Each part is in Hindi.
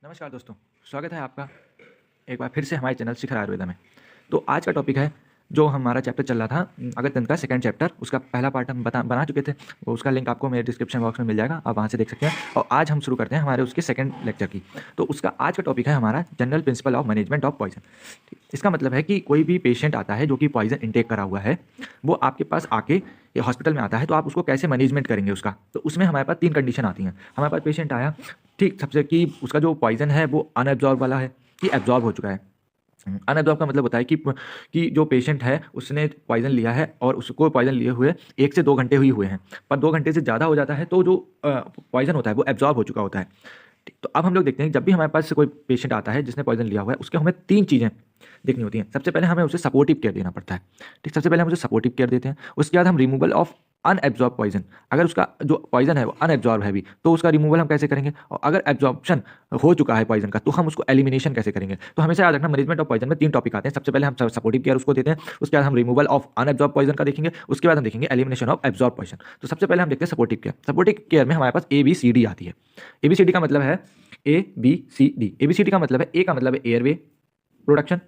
नमस्कार दोस्तों, स्वागत है आपका एक बार फिर से हमारे चैनल शिखर आयुर्वेदा में। तो आज का टॉपिक है जो हमारा चैप्टर चल रहा था अगस्त तंत्र का सेकंड चैप्टर, उसका पहला पार्ट हम बना चुके थे। वो उसका लिंक आपको मेरे डिस्क्रिप्शन बॉक्स में मिल जाएगा, आप वहाँ से देख सकते हैं। और आज हम शुरू करते हैं हमारे उसके सेकंड लेक्चर की। तो उसका आज का टॉपिक है हमारा general principle of management of poison. इसका मतलब है कि कोई भी पेशेंट आता है जो कि पॉइजन इंटेक करा हुआ है, वो आपके पास आके हॉस्पिटल में आता है, तो आप उसको कैसे मैनेजमेंट करेंगे उसका। तो उसमें हमारे पास 3 कंडीशन आती हैं। हमारे पास पेशेंट आया, ठीक, सबसे कि उसका जो पॉइजन है वो अनएब्जॉर्ब वाला है कि एब्जॉर्ब हो चुका है। अनएब्जॉर्ब का मतलब होता है कि जो पेशेंट है उसने पॉइजन लिया है और उसको पॉइजन लिए हुए 1 से 2 घंटे ही हुए हैं, पर 2 घंटे से ज़्यादा हो जाता है तो जो पॉइजन होता है वो एब्जॉर्ब हो चुका होता है। ठीक, तो अब हम लोग देखते हैं जब भी हमारे पास कोई पेशेंट आता है जिसने पॉइजन लिया हुआ है, उसके हमें 3 चीज़ें देखनी होती हैं। सबसे पहले हमें उसे सपोर्टिव केयर देना पड़ता है। ठीक, सबसे पहले हम उसे सपोर्टिव केयर देते हैं। उसके बाद हम रिमूवल ऑफ अनएब्जॉर्ब पॉइजन, अगर उसका जो पॉइजन है वो अनएब्जॉर्ब है भी, तो उसका रिमूवल हम कैसे करेंगे, और अगर एब्जॉर्प्शन हो चुका है पॉइजन का तो हम उसको एलिमिनेशन कैसे करेंगे। तो हमेशा याद रखना, मैनेजमेंट ऑफ पॉइजन में 3 टॉपिक आते हैं। सबसे पहले हम सपोर्टिव केयर उसको देते हैं, उसके बाद हम रिमूवल ऑफ अनएब्जॉर्ब पॉइजन का देखेंगे, उसके बाद हम देखेंगे एलिमिनेशन ऑफ एब्जॉर्ब पॉइजन। तो सबसे पहले हम देखते हैं सपोर्टिव केयर। सपोर्टिव केयर में हमारे पास ABCD आती है। ABCD का मतलब है ABCD। ABCD का मतलब है, A का मतलब है एयरवे प्रोडक्शन,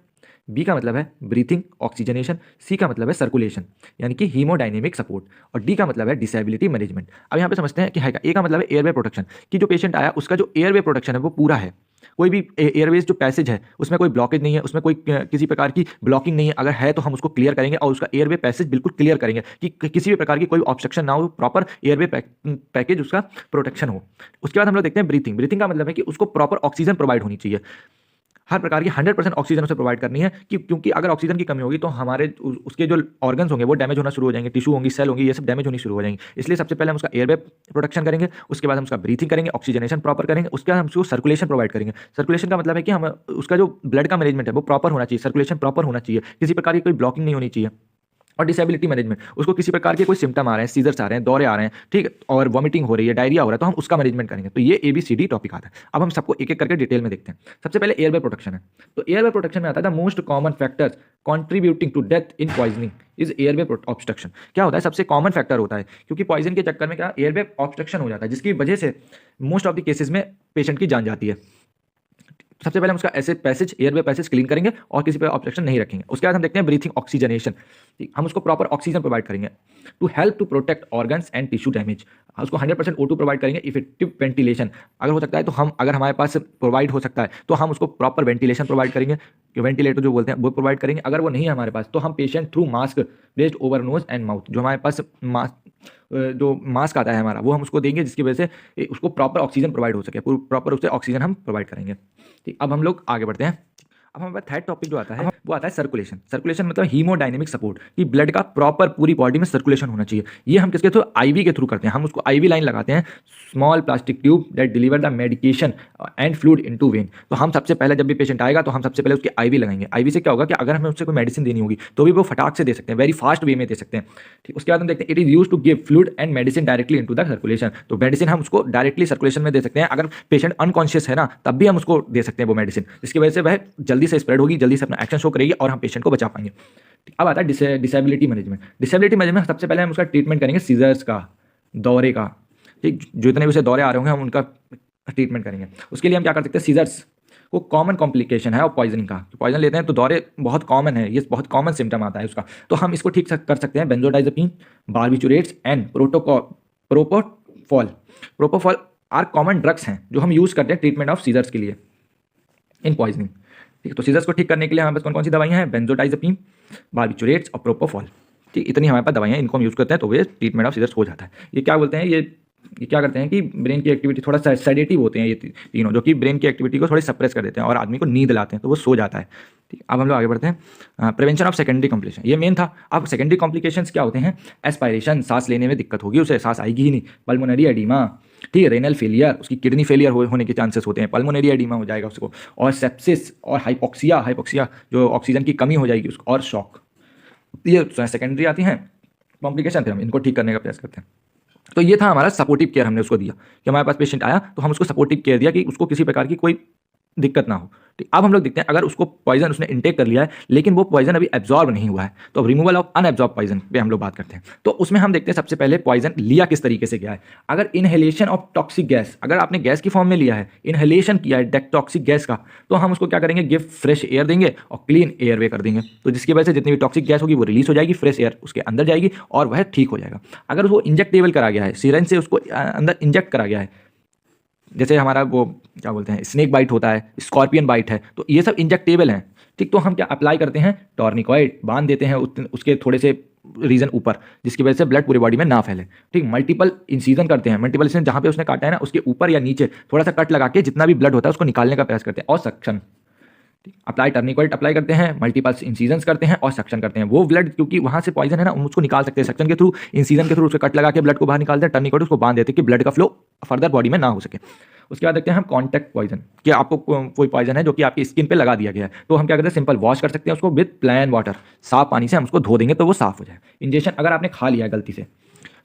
बी का मतलब है ब्रीथिंग ऑक्सीजनेशन, सी का मतलब है सर्कुलेशन यानी कि हीमोडायनेमिक सपोर्ट, और डी का मतलब है डिसेबिलिटी मैनेजमेंट। अब यहाँ पे समझते हैं कि है का। ए का मतलब है एयरवे प्रोटेक्शन, कि जो पेशेंट आया उसका जो एयरवे प्रोटेक्शन है वो पूरा है, कोई भी एयरवेज जो पैसेज है उसमें कोई ब्लॉकेज नहीं है, उसमें कोई किसी प्रकार की ब्लॉकिंग नहीं है। अगर है तो हम उसको क्लियर करेंगे और उसका एयरवे पैसेज बिल्कुल क्लियर करेंगे कि किसी भी प्रकार की कोई ऑब्स्ट्रक्शन ना हो, प्रॉपर एयरवे पैकेज उसका प्रोटेक्शन हो। उसके बाद हम लोग देखते हैं ब्रीथिंग। ब्रीथिंग का मतलब है कि उसको प्रॉपर ऑक्सीजन प्रोवाइड होनी चाहिए, हर प्रकार की 100% ऑक्सीजन उसे प्रोवाइड करनी है, क्योंकि अगर ऑक्सीजन की कमी होगी तो हमारे उसके जो ऑर्गन्स होंगे वो डैमेज होना शुरू हो जाएंगे, टिश्यू होंगी, सेल होंगी, ये सब डैमेज होनी शुरू हो जाएंगे। इसलिए सबसे पहले हम उसका एयरवे प्रोटेक्शन करेंगे, उसके बाद हम उसका ब्रीथिंग करेंगे, ऑक्सीजनेशन प्रॉपर करेंगे, उसके बाद हम उसको सर्कुलेशन प्रोवाइड करेंगे। सर्कुलेशन का मतलब है कि हम उसका जो ब्लड का मैनेजमेंट है वो प्रॉपर होना चाहिए, सर्कुलेशन प्रॉपर होना चाहिए, किसी प्रकार की कोई ब्लॉकिंग नहीं होनी चाहिए। और डिसेबिलिटी मैनेजमेंट, उसको किसी प्रकार के कोई सिम्टम आ रहे हैं, सीजर्स आ रहे हैं, दौरे आ रहे हैं, ठीक, और वॉमिटिंग हो रही है, डायरिया हो रहा है, तो हम उसका मैनेजमेंट करेंगे। तो ये ABCD टॉपिक आता है। अब हम सबको एक एक करके डिटेल में देखते हैं। सबसे पहले एयरवे प्रोटेक्शन है। तो एयरवे प्रोटेक्शन में आता है the most common factors contributing to death in poisoning is airway obstruction. क्या होता है, सबसे कॉमन फैक्टर होता है, क्योंकि पॉइजन के चक्कर में क्या एयरवे ऑब्स्ट्रक्शन हो जाता है, जिसकी वजह से मोस्ट ऑफ द केसेस में पेशेंट की जान जाती है। सबसे पहले हम उसका ऐसे पैसेज, एयरवे पैसेज क्लीन करेंगे और किसी पे ऑब्स्ट्रक्शन नहीं रखेंगे। उसके बाद हम देखते हैं ब्रीथिंग ऑक्सीजनेशन। हम उसको प्रॉपर ऑक्सीजन प्रोवाइड करेंगे to help to protect organs and tissue damage. उसको 100% O2 प्रोवाइड करेंगे। इफेक्टिव वेंटिलेशन, अगर हो सकता है तो हम, अगर हमारे पास प्रोवाइड हो सकता है तो हम उसको प्रॉपर वेंटिलेशन प्रोवाइड करेंगे, वेंटिलेटर जो बोलते हैं वो प्रोवाइड करेंगे। अगर वो नहीं है हमारे पास तो हम patient through mask placed over nose and mouth, जो हमारे पास जो मास्क आता है हमारा, वो हम उसको देंगे, जिसकी वजह से उसको प्रॉपर ऑक्सीजन प्रोवाइड हो सके, प्रॉपर उसे ऑक्सीजन हम प्रोवाइड करेंगे। ठीक, अब हम लोग आगे बढ़ते हैं। अब हमारे पास थर्ड टॉपिक जो आता है वो आता है सर्कुलेशन। सर्कुलेशन मतलब हीमोडायनेमिक सपोर्ट, कि ब्लड का प्रॉपर पूरी बॉडी में सर्कुलेशन होना चाहिए। ये हम किसके थ्रू, IV के थ्रू करते हैं। हम उसको IV लाइन लगाते हैं, small plastic tube that deliver the medication and fluid into when. तो हम सबसे पहले जब भी पेशेंट आएगा तो हम सबसे पहले उसकी IV लगाएंगे। IV से क्या होगा कि अगर हमें उससे कोई मेडिसिन देनी होगी तो भी वो फटाक से दे सकते हैं, वेरी फास्ट वे में दे सकते हैं। ठीक, उसके बाद हम देखते हैं it is use to give fluid and medicine directly into the circulation. तो मेडिसिन हम उसको डायरेक्टली सर्कुलेशन में दे सकते हैं। अगर पेशेंट अनकॉन्शियस है ना, तब भी हम उसको दे सकते हैं वो मेडिसिन, जिसकी वजह से वह जल्दी से स्प्रेड होगी, जल्दी से अपना एक्शन शो करेगी और हम पेशेंट को बचा पाएंगे। अब आता है डिसेबिलिटी मैनेजमेंट। डिसेबिलिटी मैनेजमेंट सबसे पहले हम उसका ट्रीटमेंट करेंगे सीजर्स का, दौरे का। ठीक, जितने भी उसे दौरे आ रहे होंगे हम उनका ट्रीटमेंट करेंगे। उसके लिए हम क्या कर सकते हैं, सीजर्स को कॉमन कॉम्प्लिकेशन है और पॉइजनिंग का, पॉइजन लेते हैं तो दौरे बहुत कॉमन है, ये बहुत कॉमन सिम्टम आता है उसका, तो हम इसको ठीक कर सकते हैं benzodiazepine, barbiturates and propofol. Propofol are common drugs हैं जो हम यूज़ करते हैं ट्रीटमेंट ऑफ सीजर्स के लिए इन पॉइजनिंग। ठीक है, तो सीजर्स को ठीक करने के लिए हमारे पास कौन कौन सी दवाइयाँ हैं, बेंजोडाइजेपिन, बारबिचुरेट्स और प्रोपोफॉल। ठीक, इतनी हमारे पास दवाइयाँ, इनको हम यूज़ करते हैं तो ये ट्रीटमेंट ऑफ सीजर्स हो जाता है। ये क्या बोलते हैं, ये क्या करते हैं कि ब्रेन की एक्टिविटी थोड़ा सा सेडेटिव होते हैं ये तीनों, जो कि ब्रेन की एक्टिविटी को थोड़ी सप्रेस कर देते हैं और आदमी को नींद लाते हैं, तो वो सो जाता है। ठीक, अब हम लोग आगे बढ़ते हैं। प्रिवेंशन ऑफ सेकेंडरी कॉम्प्लिकेशन, ये मेन था। अब सेकेंडरी कॉम्प्लिकेशंस क्या होते हैं, एस्पायरेशन, सांस लेने में दिक्कत होगी, उसे सांस आएगी ही नहीं, पल्मोनरी एडिमा, ठीक है, रेनल फेलियर, उसकी किडनी फेलियर होने के चांसेस होते हैं, पल्मोनरी एडिमा हो जाएगा उसको, और सेप्सिस और हाइपोक्सिया जो ऑक्सीजन की कमी हो जाएगी उसको, और शॉक। ये सेकेंडरी आती हैं कॉम्प्लिकेशन, फिर हम इनको ठीक करने का प्रयास करते हैं। तो ये था हमारा सपोर्टिव केयर, हमने उसको दिया कि हमारे पास पेशेंट आया तो हम उसको सपोर्टिव केयर दिया कि उसको किसी प्रकार की कोई दिक्कत ना हो। ठीक, अब हम लोग देखते हैं अगर उसको पॉइजन उसने इनटेक कर लिया है लेकिन वो पॉइजन अभी एब्जॉर्ब नहीं हुआ है, तो रिमूवल ऑफ अनएब्जॉर्ब पॉइजन पे हम लोग बात करते हैं। तो उसमें हम देखते हैं सबसे पहले पॉइजन लिया किस तरीके से गया है। अगर इनहेलेशन ऑफ टॉक्सिक गैस, अगर आपने गैस की फॉर्म में लिया है, इनहेलेशन किया है टॉक्सिक गैस का, तो हम उसको क्या करेंगे, गिव फ्रेश एयर देंगे और क्लीन एयर वे कर देंगे, तो जिसकी वजह से जितनी भी टॉक्सिक गैस होगी वो रिलीज हो जाएगी, फ्रेश एयर उसके अंदर जाएगी और वह ठीक हो जाएगा। अगर वो इंजेक्टेबल करा गया है, सिरिंज से उसको अंदर इंजेक्ट करा गया है, जैसे हमारा वो क्या बोलते हैं स्नेक बाइट होता है, स्कॉर्पियन बाइट है, तो ये सब इंजेक्टेबल हैं। ठीक, तो हम क्या अप्लाई करते हैं, टॉर्निकॉइड बांध देते हैं उसके थोड़े से रीजन ऊपर, जिसकी वजह से ब्लड पूरी बॉडी में ना फैले। ठीक, मल्टीपल इंसीजन करते हैं, मल्टीपल इंसीजन जहाँ पे उसने काटा है ना उसके ऊपर या नीचे थोड़ा सा कट लगा के जितना भी ब्लड होता है उसको निकालने का प्रयास करते हैं, और सक्शन अप्लाई टर्निकॉइड अप्लाई करते हैं, मल्टीपल इंसीजन्स करते हैं और सक्शन करते हैं। वो ब्लड क्योंकि वहाँ से पॉइजन है ना, उसको निकाल सकते हैं सक्शन के थ्रू, इंसीजन के थ्रू उसको कट लगा के ब्लड को बाहर निकालते हैं, टर्निकॉइड उसको बांध देते हैं कि ब्लड का फ्लो फर्दर बॉडी में ना हो सके। उसके बाद देखते हैं हम कॉन्टैक्ट पॉइजन, कि आपको कोई पॉइजन है जो कि आपकी स्किन पे लगा दिया गया है, तो हम क्या करते हैं सिंपल वॉश कर सकते हैं उसको विद प्लेन वाटर, साफ पानी से हम उसको धो देंगे तो वो साफ हो जाए। इंजेक्शन अगर आपने खा लिया है गलती से,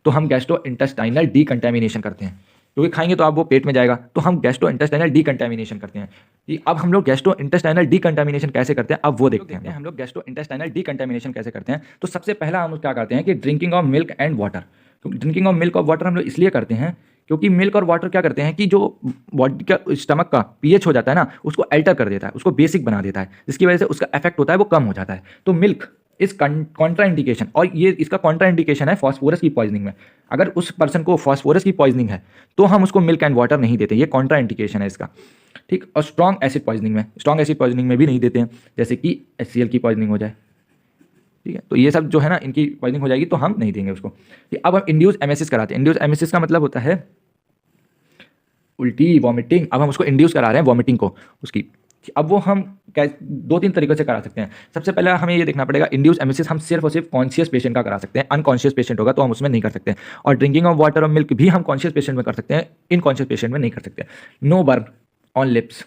तो हम गैस्ट्रो इंटेस्टाइनल डीकंटामिनेशन करते हैं, क्योंकि खाएंगे तो आप वो पेट में जाएगा, तो हम गैस्ट्रो इंटेस्टाइनल डीकंटामिनेशन करते हैं। कि अब हम लोग गैस्ट्रो इंटेस्टाइनल डीकंटामिनेशन कैसे करते हैं, अब वो देखते हैं हम लोग गैस्ट्रो इंटेस्टाइनल डीकंटामिनेशन कैसे करते हैं। तो सबसे पहला हम क्या करते हैं कि drinking of milk and water. Drinking of milk और वाटर हम लोग इसलिए करते हैं क्योंकि मिल्क और वाटर क्या करते हैं कि जो बॉडी का स्टमक का पीएच हो जाता है ना, उसको अल्टर कर देता है, उसको बेसिक बना देता है, जिसकी वजह से उसका इफेक्ट होता है वो कम हो जाता है। तो मिल्क इस कॉन्ट्रा इंडिकेशन, और ये इसका कॉन्ट्रा इंडिकेशन है फॉस्फोरस की पॉइजनिंग में। अगर उस पर्सन को फॉस्फोरस की पॉइजनिंग है तो हम उसको मिल्क एंड वाटर नहीं देते, ये कॉन्ट्रा इंडिकेशन है इसका। ठीक, और स्ट्रॉन्ग एसिड पॉइजनिंग में, स्ट्रॉन्ग एसिड पॉइजनिंग में भी नहीं देते हैं, जैसे कि HCl की पॉइजनिंग हो जाए। ठीक है, तो ये सब जो है ना इनकी पॉइजनिंग हो जाएगी तो हम नहीं देंगे उसको। अब हम इंड्यूस एमेसिस कराते हैं। इंड्यूस एमेसिस का मतलब होता है उल्टी, वॉमिटिंग। अब हम उसको इंड्यूस करा रहे हैं वॉमिटिंग को उसकी। अब वो हम दो तीन तरीकों से करा सकते हैं। सबसे पहले हमें ये देखना पड़ेगा, इंड्यूस एमेसिस हम सिर्फ और सिर्फ कॉन्शियस पेशेंट का करा सकते हैं, अनकॉन्शियस पेशेंट होगा तो हम उसमें नहीं कर सकते। और ड्रिंकिंग ऑफ वाटर और मिल्क भी हम कॉन्शियस पेशेंट में कर सकते हैं, इनकॉन्शियस पेशेंट में नहीं कर सकते। No burn on lips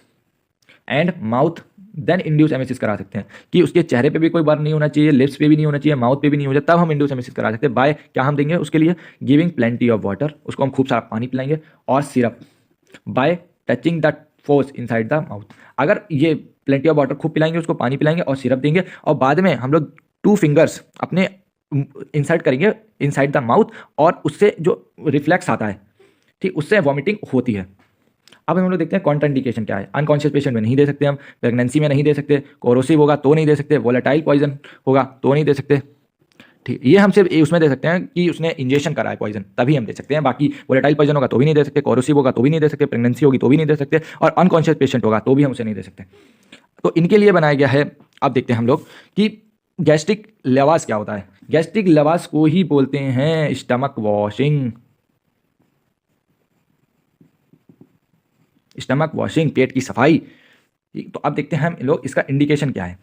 and mouth, then induce emesis करा सकते हैं, कि उसके चेहरे पे भी कोई बर्न नहीं होना चाहिए, लिप्स पे भी नहीं होना चाहिए, माउथ पे भी नहीं हो जाए, तब हम इंड्यूस एमेसिस करा सकते हैं। बाय क्या हम देंगे उसके लिए, गिविंग प्लेंटी ऑफ वाटर, उसको हम खूब सारा पानी पिलाएंगे, और syrup bye touching the force inside the mouth. अगर ये प्लेंटी ऑफ वाटर खूब पिलाएंगे, उसको पानी पिलाएंगे और सिरप देंगे, और बाद में हम लोग 2 फिंगर्स अपने इंसर्ट करेंगे इनसाइड द माउथ, और उससे जो रिफ्लेक्स आता है, ठीक, उससे वॉमिटिंग होती है। अब हम लोग देखते हैं कॉन्ट्राइंडिकेशन क्या है। अनकॉन्शियस पेशेंट में नहीं दे सकते हम, प्रेगनेंसी में नहीं दे सकते, कोरोसिव होगा तो नहीं दे सकते, वोलेटाइल पॉइजन होगा तो नहीं दे सकते। ठीक, ये हम सिर्फ उसमें दे सकते हैं कि उसने इंजेक्शन करा है पॉइजन, तभी हम दे सकते हैं। बाकी वोलेटाइल पॉइजन होगा तो भी नहीं दे सकते, कोरोसिव होगा तो भी नहीं दे सकते, प्रेगनेंसी होगी तो भी नहीं दे सकते, और अनकॉन्शियस पेशेंट होगा तो भी हम उसे नहीं दे सकते। तो इनके लिए बनाया गया है। अब देखते हैं हम लोग कि गैस्ट्रिक लवास क्या होता है। गैस्ट्रिक लवास को ही बोलते हैं स्टमक वॉशिंग। स्टमक वॉशिंग, पेट की सफाई। ठीक, तो अब देखते हैं हम लोग इसका इंडिकेशन क्या है।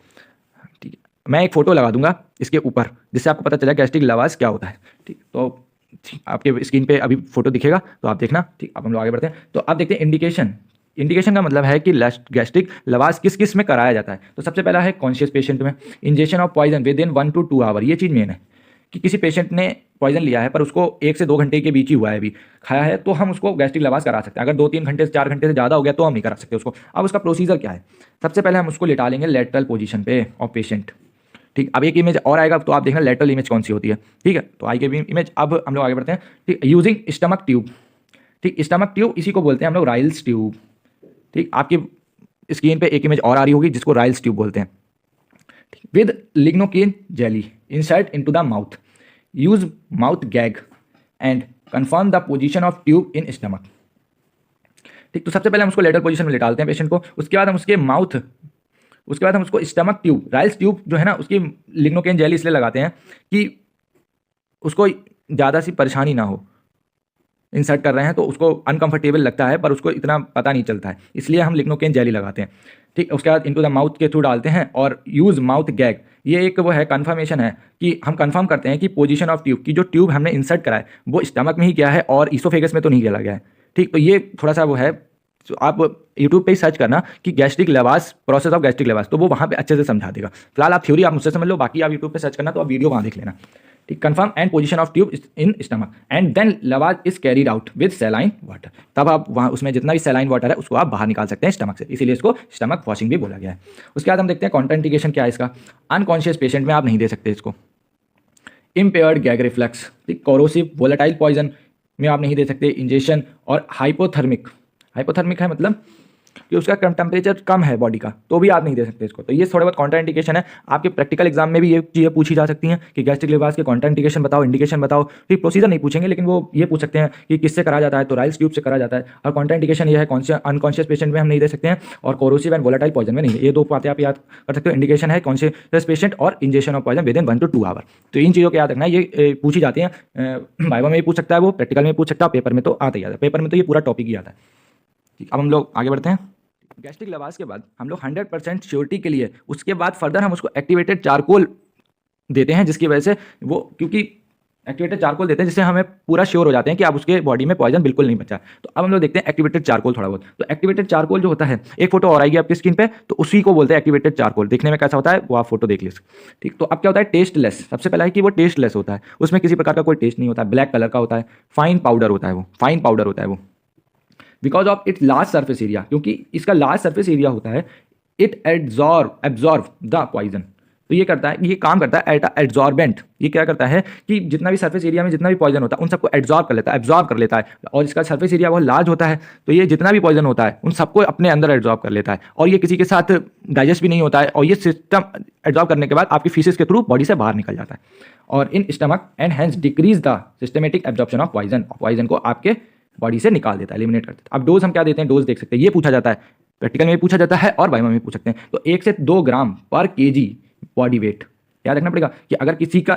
ठीक है, मैं एक फोटो लगा दूंगा इसके ऊपर, जिससे आपको पता चला गैस्ट्रिक लवास क्या होता है। ठीक, तो आपके स्क्रीन पे अभी फोटो दिखेगा तो आप देखना। ठीक, अब हम लोग आगे बढ़ते हैं। तो आप देखते हैं इंडिकेशन। इंडिकेशन का मतलब है कि गैस्ट्रिक लवास किस किस में कराया जाता है। तो सबसे पहला है कॉन्शियस पेशेंट में, injection of poison within 1 to 2 hour. ये चीज़ मेन है कि किसी पेशेंट ने पॉइजन लिया है पर उसको 1 से 2 घंटे के बीच ही हुआ है, अभी खाया है, तो हम उसको गैस्ट्रिक लवास करा सकते हैं। अगर 2-3 घंटे से 4 घंटे से ज़्यादा हो गया तो हम नहीं करा सकते उसको। अब उसका प्रोसीजर क्या है, सबसे पहले हम उसको लिटा लेंगे लेटरल पोजीशन पे ऑफ पेशेंट। ठीक, अब एक इमेज और आएगा तो आप देखना लेटरल इमेज कौन सी होती है। ठीक है, तो आई के भी इमेज। अब हम लोग आगे बढ़ते हैं। ठीक, यूजिंग स्टमक ट्यूब। ठीक, स्टमक ट्यूब इसी को बोलते हैं हम लोग राइल्स ट्यूब। ठीक, आपकी स्क्रीन पे एक इमेज और आ रही होगी जिसको राइल्स ट्यूब बोलते हैं। With lignocaine jelly insert into the mouth, use mouth gag and confirm the position of tube in stomach. ठीक, तो सबसे पहले हम उसको लेटरल पोजीशन में लेटालते हैं पेशेंट को, उसके बाद हम उसको स्टमक ट्यूब, राइल्स ट्यूब जो है ना, उसकी लिग्नोकेन जेली इसलिए लगाते हैं कि उसको ज़्यादा सी परेशानी ना हो। इंसर्ट कर रहे हैं तो उसको अनकंफर्टेबल लगता है पर उसको इतना पता नहीं चलता है, इसलिए हम लिग्नोकेन जेली लगाते हैं। ठीक, उसके बाद इनटू द माउथ के थ्रू डालते हैं, और यूज़ माउथ गैग, ये एक वो है कन्फर्मेशन है कि हम कंफर्म करते हैं कि पोजीशन ऑफ ट्यूब की, जो ट्यूब हमने इंसर्ट करा है वो स्टमक में ही किया है और ईसोफेगस में तो नहीं गला गया है। ठीक, तो ये थोड़ा सा वो है तो आप यूट्यूब पे ही सर्च करना कि गैस्ट्रिक लेवास, प्रोसेस ऑफ गैस्ट्रिक लेवास, तो वो वहाँ पे अच्छे से समझा देगा। फिलहाल आप थ्योरी आप मुझसे समझ लो, बाकी आप यूट्यूब पे सर्च करना, तो आप वीडियो वहाँ देख लेना। ठीक, confirm and position of tube in stomach and then lavage is carried out with saline water. तब आप वहाँ उसमें जितना भी सैलाइन वाटर है उसको आप बाहर निकाल सकते हैं स्टमक से, इसीलिए इसको स्टमक वॉशिंग भी बोला गया है। उसके बाद हम देखते हैं कॉन्ट्राइंडिकेशन क्या है इसका। अनकॉन्शियस पेशेंट में आप नहीं दे सकते इसको। Impaired gag reflex, corrosive volatile poison में आप नहीं दे सकते इंजेक्शन। और हाइपोथर्मिक, हाइपोथर्मिक है मतलब कि उसका टेम्परेचर कम है बॉडी का, तो भी आप नहीं दे सकते इसको। तो ये थोड़े बहुत कॉन्ट्रा इंडिकेशन है। आपके प्रैक्टिकल एग्जाम में भी ये चीज़ें पूछी जा सकती हैं कि गैस्ट्रिक लेवास के कॉन्ट्रा इंडिकेशन बताओ, इंडिकेशन बताओ। तो प्रोसीजर नहीं पूछेंगे, लेकिन वो ये पूछ सकते हैं कि किससे करा जाता है, तो राइल्स ट्यूब से करा जाता है। और कॉन्ट्रा इंडिकेशन ये है अनकॉन्शियस पेशेंट में हम नहीं दे सकते हैं, और कोरोसिव एंड वोलेटाइल पॉइजन में नहीं। ये दो बातें आप याद कर सकते हो। इंडिकेशन है कॉन्शियस पेशेंट और injection of poison within 1 to 2 hour. तो इन चीज़ों को याद रखना है, ये पूछी जाती हैं। वाइवा में भी पूछ सकता है, वो प्रैक्टिकल में पूछ सकता है, पेपर में तो आता ही आता है। पेपर में तो ये पूरा टॉपिक ही आता है। ठीक, अब हम लोग आगे बढ़ते हैं। गैस्ट्रिक लवास के बाद हम लोग 100% श्योरिटी के लिए उसके बाद फर्दर हम उसको एक्टिवेटेड चारकोल देते हैं, जिसकी वजह से वो, क्योंकि एक्टिवेटेड चारकोल देते हैं जिससे हमें पूरा श्योर हो जाते हैं कि आप उसके बॉडी में पॉइजन बिल्कुल नहीं बचा। तो अब हम लोग देखते हैं एक्टिवेटेड चारकोल थोड़ा बहुत। तो एक्टिवेटेड चारकोल जो होता है, एक फोटो और आएगी आपकी स्क्रीन पे, तो उसी को बोलते हैं एक्टिवेटेड चारकोल। देखने में कैसा होता है वो आप फोटो देख लीजिए। ठीक, तो अब क्या होता है, टेस्टलेस। सबसे पहला है कि वो टेस्टलेस होता है, उसमें किसी प्रकार का कोई टेस्ट नहीं होता है, ब्लैक कलर का होता है, फाइन पाउडर होता है, वो फाइन पाउडर होता है वो। Because of its large surface area, क्योंकि इसका लार्ज सर्फेस एरिया होता है, इट एब्जॉर्व द पॉइजन। तो ये करता है, ये काम करता है एट एड्जॉर्बेंट। ये क्या करता है कि जितना भी सर्फेस एरिया में जितना भी पॉइजन होता है उन सबको एब्जॉर्ब कर लेता है, एब्जॉर्ब कर लेता है। और इसका सर्फेस एरिया बहुत लार्ज होता है, तो ये जितना भी पॉइजन होता है उन सबको अपने अंदर एब्जॉर्ब कर लेता है। और ये किसी के साथ डाइजेस्ट भी नहीं होता है, और ये सिस्टम एब्जॉर्ब करने के बाद आपकी फीसिस के थ्रू बॉडी से बाहर निकल जाता है, और in stomach and hence decrease the systematic absorption of poison. Poison को आपके बॉडी से निकाल देता है, एलिमिनेट कर देता है। अब डोज हम क्या देते हैं, डोज देख सकते हैं, ये पूछा जाता है, प्रैक्टिकल में भी पूछा जाता है और वाइवा में भी पूछ सकते हैं। तो 1 से 2 ग्राम पर केजी बॉडी वेट। याद रखना पड़ेगा कि अगर किसी का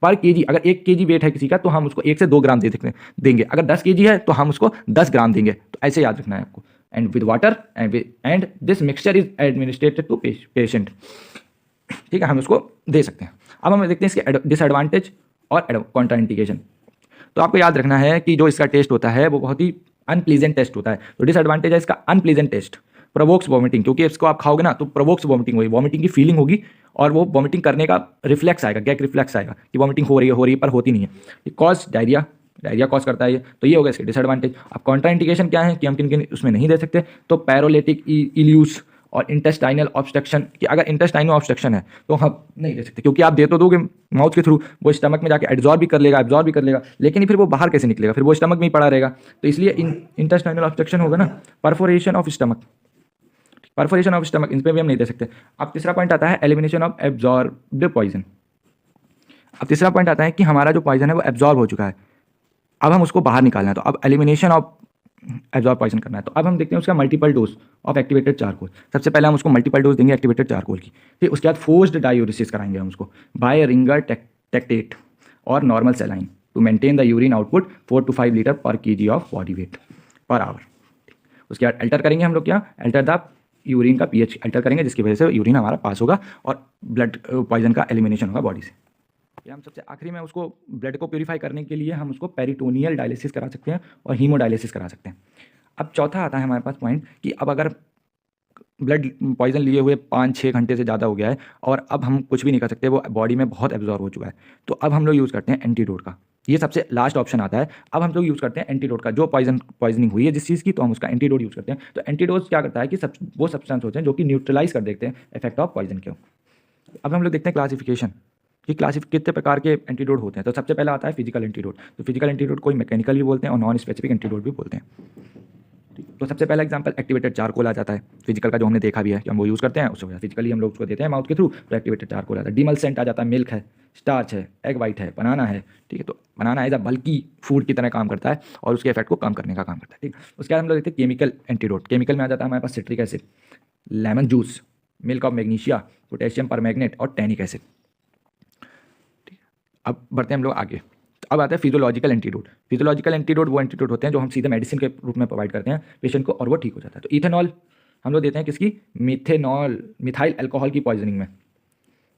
पर केजी, अगर 1 kg वेट है किसी का, तो हम उसको 1 से 2 ग्राम देंगे। अगर 10 kg है तो हम उसको 10 ग्राम देंगे। तो ऐसे याद रखना है आपको। And with water and this mixture is administered to patient. ठीक है, हम उसको दे सकते हैं। अब हम देखते हैं इसके डिसएडवांटेज और कॉन्ट्राइंडिकेशन। तो आपको याद रखना है कि जो इसका टेस्ट होता है वो बहुत ही अनप्लीजेंट टेस्ट होता है। तो डिसएडवांटेज है इसका अनप्लीजेंट टेस्ट, प्रोवोक्स वॉमिटिंग, क्योंकि इसको आप खाओगे ना तो प्रोवोक्स वॉमिटिंग होगी, वॉमिटिंग की फीलिंग होगी, और वो वॉमिटिंग करने का रिफ्लेक्स आएगा, गैग रिफ्लेक्स आएगा कि वॉमिटिंग हो रही है पर होती नहीं है। कॉज डायरिया, डायरिया कॉज करता है ये। तो ये होगा इसके डिसएडवांटेज। अब कॉन्ट्राइंडिकेशन क्या है कि हम किन किन उसमें नहीं दे सकते, तो पैरोलिटिक इल्यूस और इंटेस्टाइनल ऑब्स्ट्रक्शन। कि अगर इंटेस्टाइनल ऑब्स्ट्रक्शन है तो हम नहीं दे सकते, क्योंकि आप दे तो दोगे माउथ के थ्रू, वो स्टमक में जाके एब्जॉर्ब भी कर लेगा, लेकिन फिर वो बाहर कैसे निकलेगा, फिर वो स्टमक में ही पड़ा रहेगा। तो इसलिए इंटेस्टाइनल ऑब्स्ट्रक्शन होगा ना। Perforation of stomach, perforation of stomach, इन पर भी हम नहीं दे सकते। अब तीसरा पॉइंट आता है एलिमिनेशन ऑफ एब्जॉर्ब्ड पॉइजन। अब तीसरा पॉइंट आता है कि हमारा जो पॉइजन है वो एब्जॉर्ब हो चुका है, अब हम उसको बाहर निकालना है, तो अब एलिमिनेशन ऑफ एब्जॉर्ब पॉइजन करना है। तो अब हम देखते हैं उसका multiple dose of activated charcoal. सबसे पहले हम उसको मल्टीपल डोज देंगे एक्टिवेटेड चारकोल की। फिर उसके बाद फोर्स्ड डायूरिसिस कराएंगे हम उसको बाय रिंगर टेक्टेट और normal saline to maintain the urine output 4 to 5 litre per kg of body weight per hour. उसके बाद अल्टर करेंगे हम लोग, क्या अल्टर द यूरिन का पीएच अल्टर करेंगे, जिसकी वजह से यूरिन हमारा पास होगा और ब्लड पॉइजन का एलिमिनेशन होगा बॉडी से। या हम सबसे आखिरी में उसको ब्लड को प्यूरीफाई करने के लिए हम उसको पेरिटोनियल डायलिसिस करा सकते हैं और हीमोडायलिसिस करा सकते हैं। अब चौथा आता है हमारे पास पॉइंट कि अब अगर ब्लड पॉइजन लिए हुए 5-6 घंटे से ज़्यादा हो गया है और अब हम कुछ भी नहीं कर सकते, वो बॉडी में बहुत एब्जॉर्ब हो चुका है, तो अब हम लोग यूज़ करते हैं एंटीडोट का। ये सबसे लास्ट ऑप्शन आता है। अब हम लोग यूज़ करते हैं एंटीडोट का। जो पॉइजनिंग हुई है जिस चीज़ की, तो हम उसका एंटीडोट यूज़ करते हैं। तो एंटीडोट क्या करता है कि वो सब्सटेंस होते हैं जो कि न्यूट्रलाइज कर देते हैं इफेक्ट ऑफ पॉइजन के। अब हम लोग देखते हैं क्लासिफिकेशन कि कितने प्रकार के एंटीडोट होते हैं। तो सबसे पहला आता है फिजिकल एंटीडोट। तो फिजिकल एंटीडोट कोई मैकेनिकल भी बोलते हैं और नॉन स्पेसिफिक एंटीडोट भी बोलते हैं। तो सबसे पहला एग्जांपल एक्टिवेटेड चारकोल आ जाता है, फिजिकल का जो हमने देखा भी है कि हम वो यूज़ करते हैं, उससे फिजिकली हम लोग उसको देते हैं माउथ के थ्रू, तो एक्टिवेटेड चारकोल आता है। डिमल्सेंट आ जाता है, मिल्क है, स्टार्च है, एग वाइट है, बनाना है। ठीक है, तो बनाना एज अ बल्कि फूड की तरह काम करता है और उसके इफेक्ट को कम करने का काम करता है। ठीक, उसके बाद हम लोग देखते हैं केमिकल एंटीडोट। केमिकल में आ जाता है हमारे पास citric acid, lemon juice, milk of magnesia, potassium permanganate और टैनिक एसिड। अब बढ़ते हैं हम लोग आगे। अब आता है फिजियोलॉजिकल एंटीडोट। फिजियोलॉजिकल एंटीडोट वो एंटीडोट होते हैं जो हम सीधे मेडिसिन के रूप में प्रोवाइड करते हैं पेशेंट को और वो ठीक हो जाता है। तो इथेनॉल हम लोग देते हैं किसकी, मिथाइल अल्कोहल की पॉइजनिंग में।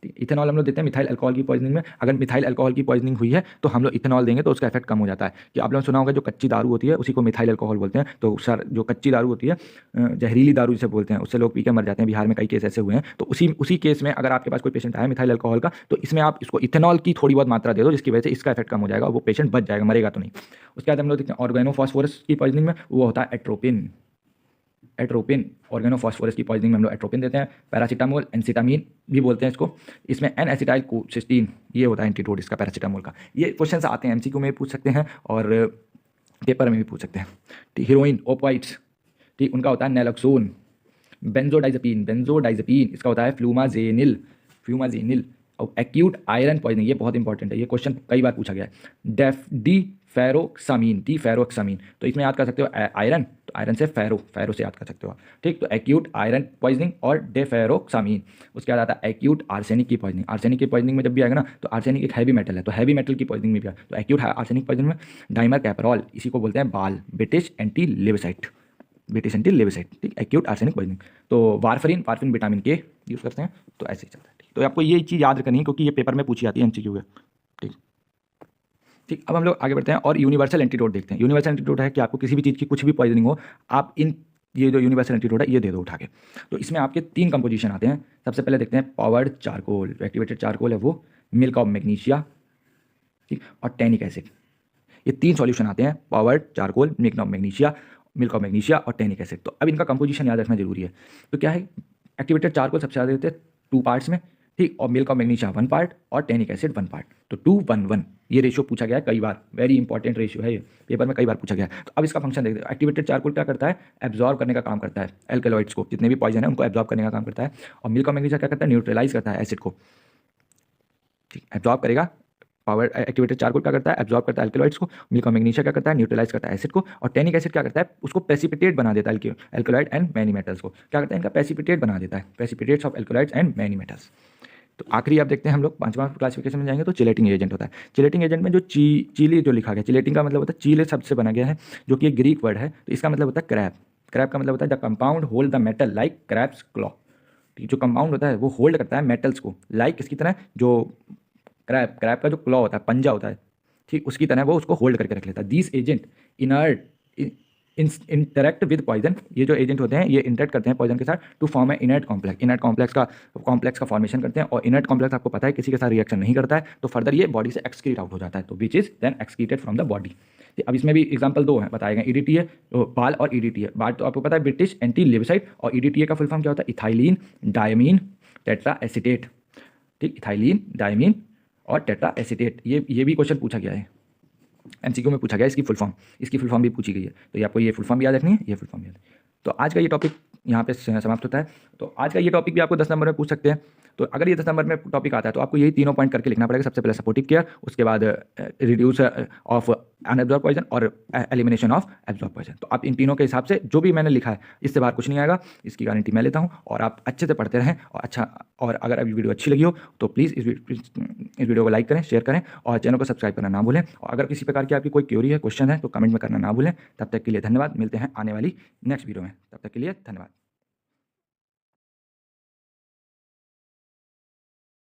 ठीक, इथेनॉल हम लोग देते हैं मिथाइल अल्कोहल की पॉइजनिंग में। अगर मिथाइल अल्कोहल की पॉइजनिंग हुई है तो हम लोग इथेनॉल देंगे तो उसका इफेक्ट कम हो जाता है। कि आप लोगों ने सुना होगा जो कच्ची दारू होती है उसी को मिथाइल अल्कोहल बोलते हैं। तो सर जो कच्ची दारू होती है, जहरीली दारू जिसे बोलते हैं, उससे लोग पी के मर जाते हैं। बिहार में कई केस ऐसे हुए हैं। तो उसी केस में अगर आपके पास कोई पेशेंट आया मिथाइल अल्कोहल का, तो इसमें आप इसको इथेनॉल की थोड़ी बहुत मात्रा दे दो, जिसकी वजह से इसका इफेक्ट कम हो जाएगा और वो पेशेंट बच जाएगा, मरेगा तो नहीं। उसके बाद हम लोग देखते हैं ऑर्गेनोफॉस्फोरस की पॉइजनिंग में, वो होता है एट्रोपिन। ऑर्गेनोफॉस्फोरस की पॉइजनिंग में हम लोग एट्रोपिन देते हैं। पैरासीटामोल, एंसिटामीन भी बोलते हैं इसको। इसमें एन एसिटाइल कोसिस्टीन, ये होता है एंटीडोट इसका, पैरासीटामोल का। ये क्वेश्चन आते हैं एमसीक्यू में भी पूछ सकते हैं और पेपर में भी पूछ सकते हैं। ठीक, हीरोइन, ओपाइड्स, ठीक, उनका होता है नैलोक्सोन। बेंजोडाइजेपीन इसका होता है फ्लूमाजेनिल। और एक्यूट आयरन पॉइजनिंग, ये बहुत इंपॉर्टेंट है, ये क्वेश्चन कई बार पूछा गया है। डिफेरोक्सामीन, तो इसमें याद कर सकते हो आयरन, तो आयरन से फेरो से याद कर सकते हो आप। ठीक, तो एक्यूट आयरन पॉइजनिंग और डेफेरोक्सामीन। उसके बाद आता है एक्यूट आर्सेनिक की पॉइजनिंग। आर्सेनिक की पॉइजनिंग में जब भी आएगा ना, तो आर्सेनिक एक हैवी मेटल है, तो हैवी मेटल की पॉइजनिंग में भी आएगा। तो एक्यूट आर्सेनिक पॉइजनिंग में डाइमर कैपरॉल, इसी को बोलते हैं बाल, ब्रिटिश एंटी लेविसाइट। ठीक, एक्यूट आर्सेनिक पॉइजनिंग। तो वारफरिन विटामिन के यूज़ करते हैं। तो ऐसे ही चलता है। ठीक, तो आपको ये चीज़ याद रखनी है क्योंकि ये पेपर में पूछी जाती है एमसीक्यू है। ठीक, अब हम लोग आगे बढ़ते हैं और यूनिवर्सल एंटीडोट देखते हैं। यूनिवर्सल एंटीडोट है कि आपको किसी भी चीज़ की कुछ भी पॉइजनिंग हो, आप ये जो यूनिवर्सल एंटीडोट है ये दे दो उठा के। तो इसमें आपके 3 कंपोजिशन आते हैं। सबसे पहले देखते हैं पावर्ड चारकोल। जो एक्टिवेटेड चारकोल है वो मिल्क ऑफ मैग्नीशिया, ठीक, और टैनिक एसिड। ये 3 सॉल्यूशन आते हैं, powered charcoal, milk of magnesia और टैनिक एसिड। तो अब इनका कंपोजिशन याद रखना जरूरी है। तो क्या है, एक्टिवेटेड चारकोल सबसे ज़्यादा देते हैं 2 पार्ट्स में, ठीक, और मिल्क ऑफ मैग्नीशिया 1 पार्ट और टैनिक एसिड 1 पार्ट। तो 2-1-1 ये रेशियो पूछा गया है कई बार, वेरी इंपॉर्टेंट रेशियो है ये, पेपर में कई बार पूछा गया है। तो अब इसका फंक्शन देखते हैं। एक्टिवेटेड चारकोल क्या करता है, एब्जॉर्ब करने का काम करता है एल्कलॉइड्स को, जितने भी पॉइजन है उनको एब्जॉर्ब करने का काम करता है। और मिल्क ऑफ मैग्नीशिया क्या करता है, न्यूट्रलाइज करता है एसिड को। ठीक, एब्जॉर्ब करेगा। पावर एक्टिवेटेड चारकोल क्या करता है, एब्जॉर्ब करता है एल्कलॉइड्स को। मिल्क ऑफ मैग्नीशिया क्या करता है, न्यूट्रलाइज करता है एसिड को। और टैनिक एसिड क्या करता है, उसको प्रेसिपिटेट बना देता है, एल्कलॉइड एंड मैनी मेटल्स को क्या करता है, इनका प्रेसिपिटेट बना देता है, precipitates of alkaloids and many metals. तो आखिरी आप देखते हैं हम लोग 5वां क्लासिफिकेशन में जाएंगे तो चिलेटिंग एजेंट होता है। चिलेटिंग एजेंट में जो चीली जो लिखा गया, चिलेटिंग का मतलब होता है चीले शब्द से बना गया है, जो कि एक ग्रीक वर्ड है। तो इसका मतलब होता है क्रैब। क्रैब का मतलब होता है the compound hold the metal like crab's claw. जो कंपाउंड होता है वो होल्ड करता है मेटल्स को, लाइक इसकी तरह, जो क्रैब का जो क्लॉ होता है, पंजा होता है, ठीक, उसकी तरह वो उसको होल्ड करके रख लेता है। This agent interact with poison, ये जो एजेंट होते हैं ये इंटरेक्ट करते हैं पॉइजन के साथ to form a inert complex. Inert complex का फॉर्मेशन करते हैं। और इनर्ट कॉम्प्लेक्स आपको पता है किसी के साथ रिएक्शन नहीं करता है, तो फर्दर ये बॉडी से एक्सक्रीट आउट हो जाता है। तो which is then excreted from the body. अब इसमें भी एग्जाम्पल 2 हैं बताए गए, ईडीटीए, बाल और ईडीटीए। बाल तो आपको पता है ब्रिटिश एंटी लेविसाइट, और ईडीटीए का फुल फॉर्म क्या होता है, इथाइलिन डायमीन टेट्रा एसीटेट। ठीक, इथाइलिन डायमीन और टेट्रा एसीटेट। ये भी क्वेश्चन पूछा गया है एमसीक्यू में, पूछा गया इसकी फुल फॉर्म भी पूछी गई है। तो ये आपको ये फुल फॉर्म भी याद रखनी है, ये फुल फॉर्म याद। तो आज का ये टॉपिक यहाँ पे समाप्त होता है। तो आज का ये टॉपिक भी आपको 10 नंबर में पूछ सकते हैं। तो अगर ये 10 नंबर में टॉपिक आता है तो आपको यही तीनों पॉइंट करके लिखना पड़ेगा। सबसे पहले सपोर्टिव केयर, उसके बाद रिड्यूस ऑफ अनएब्जॉर्ब पॉइजन और एलिमिनेशन ऑफ एब्जॉर्ब पॉइजन। तो आप इन तीनों के हिसाब से जो भी मैंने लिखा है इससे बाहर कुछ नहीं आएगा, इसकी गारंटी मैं लेता हूँ। और आप अच्छे से पढ़ते रहें और अगर अभी वीडियो अच्छी लगी हो तो प्लीज़ इस वीडियो को लाइक करें, शेयर करें और चैनल को सब्सक्राइब करना ना भूलें। और अगर किसी प्रकार की आपकी कोई क्वेरी है, क्वेश्चन है तो कमेंट में करना ना भूलें। तब तक के लिए धन्यवाद। मिलते हैं आने वाली नेक्स्ट वीडियो में, तब तक के लिए धन्यवाद।